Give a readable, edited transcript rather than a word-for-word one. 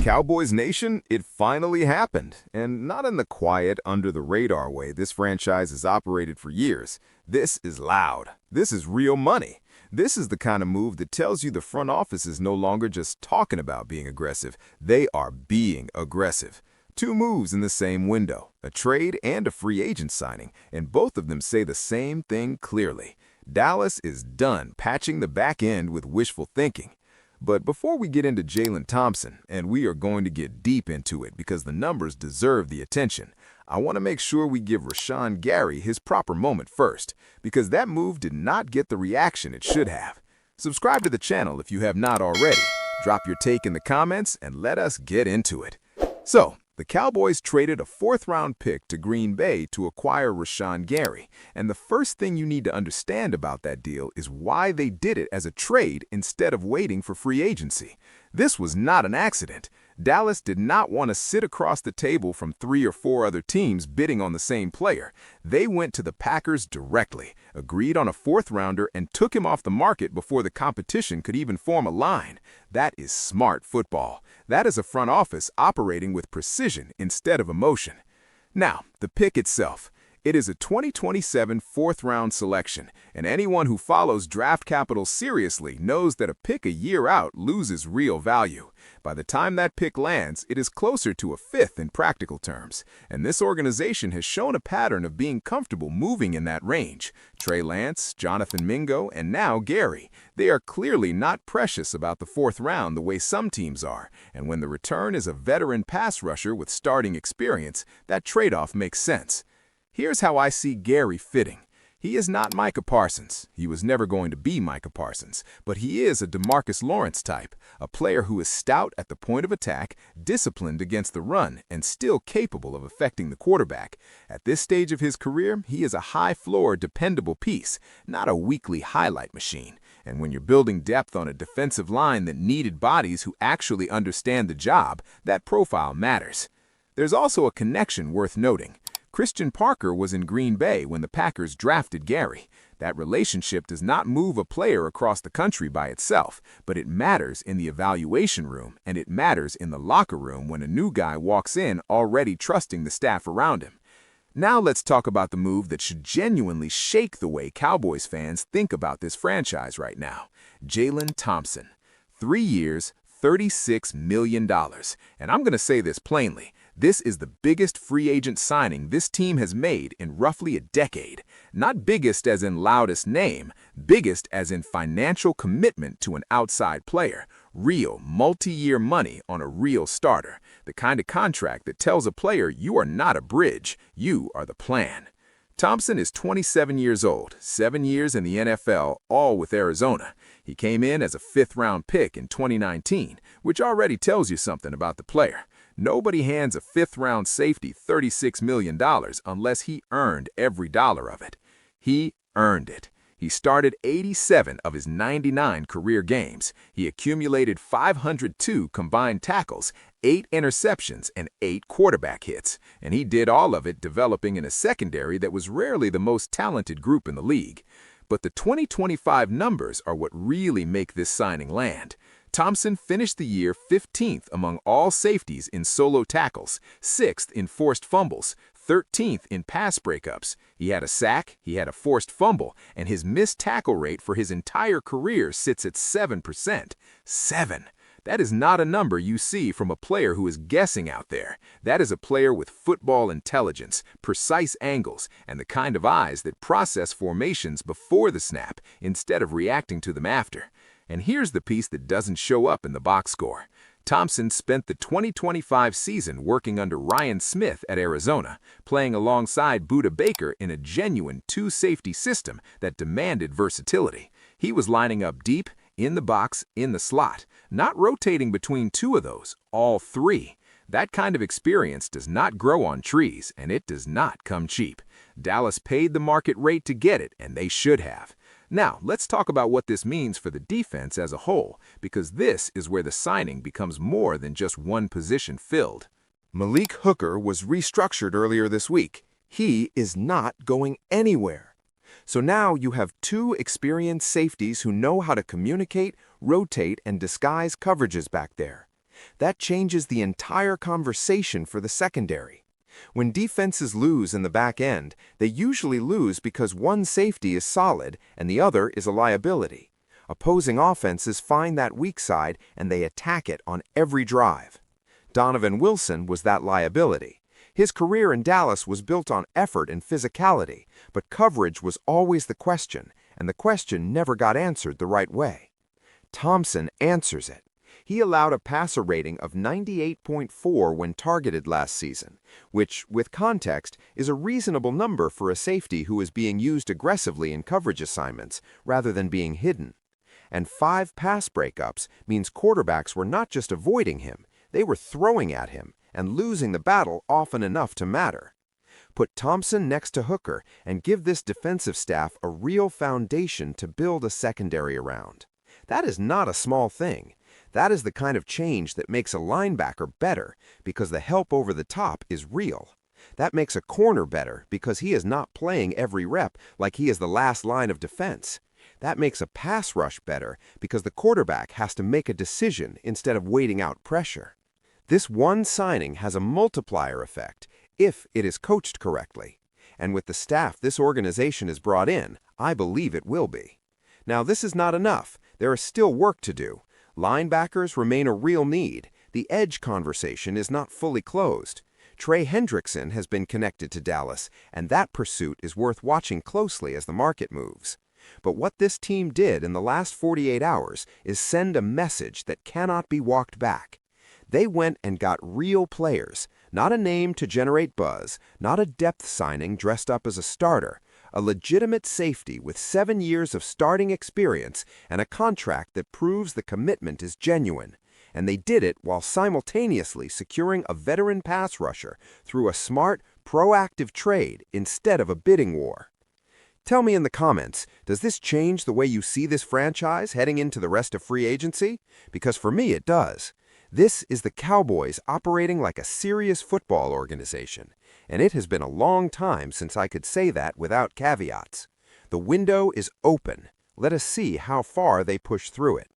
Cowboys Nation, it finally happened. And not in the quiet, under-the-radar way this franchise has operated for years. This is loud. This is real money. This is the kind of move that tells you the front office is no longer just talking about being aggressive. They are being aggressive. Two moves in the same window, a trade and a free agent signing, and both of them say the same thing clearly. Dallas is done patching the back end with wishful thinking. But before we get into Jaylen Thompson, and we are going to get deep into it because the numbers deserve the attention, I want to make sure we give Rashan Gary his proper moment first, because that move did not get the reaction it should have. Subscribe to the channel if you have not already. Drop your take in the comments and let us get into it. So, the Cowboys traded a fourth-round pick to Green Bay to acquire Rashan Gary, and the first thing you need to understand about that deal is why they did it as a trade instead of waiting for free agency. This was not an accident. Dallas did not want to sit across the table from 3 or 4 other teams bidding on the same player. They went to the Packers directly, agreed on a fourth-rounder, and took him off the market before the competition could even form a line. That is smart football. That is a front office operating with precision instead of emotion. Now, the pick itself. It is a 2027 fourth-round selection, and anyone who follows draft capital seriously knows that a pick a year out loses real value. By the time that pick lands, it is closer to a fifth in practical terms, and this organization has shown a pattern of being comfortable moving in that range. Trey Lance, Jonathan Mingo, and now Gary. They are clearly not precious about the fourth round the way some teams are, and when the return is a veteran pass rusher with starting experience, that trade-off makes sense. Here's how I see Gary fitting. He is not Micah Parsons. He was never going to be Micah Parsons, but he is a DeMarcus Lawrence type, a player who is stout at the point of attack, disciplined against the run, and still capable of affecting the quarterback. At this stage of his career, he is a high-floor, dependable piece, not a weekly highlight machine. And when you're building depth on a defensive line that needed bodies who actually understand the job, that profile matters. There's also a connection worth noting. Christian Parker was in Green Bay when the Packers drafted Gary. That relationship does not move a player across the country by itself, but it matters in the evaluation room, and it matters in the locker room when a new guy walks in already trusting the staff around him. Now let's talk about the move that should genuinely shake the way Cowboys fans think about this franchise right now. Jaylen Thompson. 3 years, $36 million. And I'm going to say this plainly. This is the biggest free agent signing this team has made in roughly a decade. Not biggest as in loudest name, biggest as in financial commitment to an outside player. Real, multi-year money on a real starter. The kind of contract that tells a player you are not a bridge, you are the plan. Thompson is 27 years old, 7 years in the NFL, all with Arizona. He came in as a fifth-round pick in 2019, which already tells you something about the player. Nobody hands a fifth-round safety $36 million unless he earned every dollar of it. He earned it. He started 87 of his 99 career games. He accumulated 502 combined tackles, 8 interceptions, and 8 quarterback hits. And he did all of it developing in a secondary that was rarely the most talented group in the league. But the 2025 numbers are what really make this signing land. Thompson finished the year 15th among all safeties in solo tackles, 6th in forced fumbles, 13th in pass breakups. He had a sack, he had a forced fumble, and his missed tackle rate for his entire career sits at 7%. 7. That is not a number you see from a player who is guessing out there. That is a player with football intelligence, precise angles, and the kind of eyes that process formations before the snap instead of reacting to them after. And here's the piece that doesn't show up in the box score. Thompson spent the 2025 season working under Ryan Smith at Arizona, playing alongside Budda Baker in a genuine two-safety system that demanded versatility. He was lining up deep, in the box, in the slot, not rotating between 2 of those, all 3. That kind of experience does not grow on trees, and it does not come cheap. Dallas paid the market rate to get it, and they should have. Now, let's talk about what this means for the defense as a whole, because this is where the signing becomes more than just one position filled. Malik Hooker was restructured earlier this week. He is not going anywhere. So now you have 2 experienced safeties who know how to communicate, rotate, and disguise coverages back there. That changes the entire conversation for the secondary. When defenses lose in the back end, they usually lose because one safety is solid and the other is a liability. Opposing offenses find that weak side and they attack it on every drive. Donovan Wilson was that liability. His career in Dallas was built on effort and physicality, but coverage was always the question, and the question never got answered the right way. Thompson answers it. He allowed a passer rating of 98.4 when targeted last season, which, with context, is a reasonable number for a safety who is being used aggressively in coverage assignments rather than being hidden. And 5 pass breakups means quarterbacks were not just avoiding him, they were throwing at him and losing the battle often enough to matter. Put Thompson next to Hooker and give this defensive staff a real foundation to build a secondary around. That is not a small thing. That is the kind of change that makes a linebacker better because the help over the top is real. That makes a corner better because he is not playing every rep like he is the last line of defense. That makes a pass rush better because the quarterback has to make a decision instead of waiting out pressure. This one signing has a multiplier effect if it is coached correctly. And with the staff this organization has brought in, I believe it will be. Now, this is not enough. There is still work to do. Linebackers remain a real need. The edge conversation is not fully closed. Trey Hendrickson has been connected to Dallas, and that pursuit is worth watching closely as the market moves. But what this team did in the last 48 hours is send a message that cannot be walked back. They went and got real players, not a name to generate buzz, not a depth signing dressed up as a starter, a legitimate safety with 7 years of starting experience and a contract that proves the commitment is genuine. And they did it while simultaneously securing a veteran pass rusher through a smart, proactive trade instead of a bidding war. Tell me in the comments, does this change the way you see this franchise heading into the rest of free agency? Because for me, it does. This is the Cowboys operating like a serious football organization, and it has been a long time since I could say that without caveats. The window is open. Let us see how far they push through it.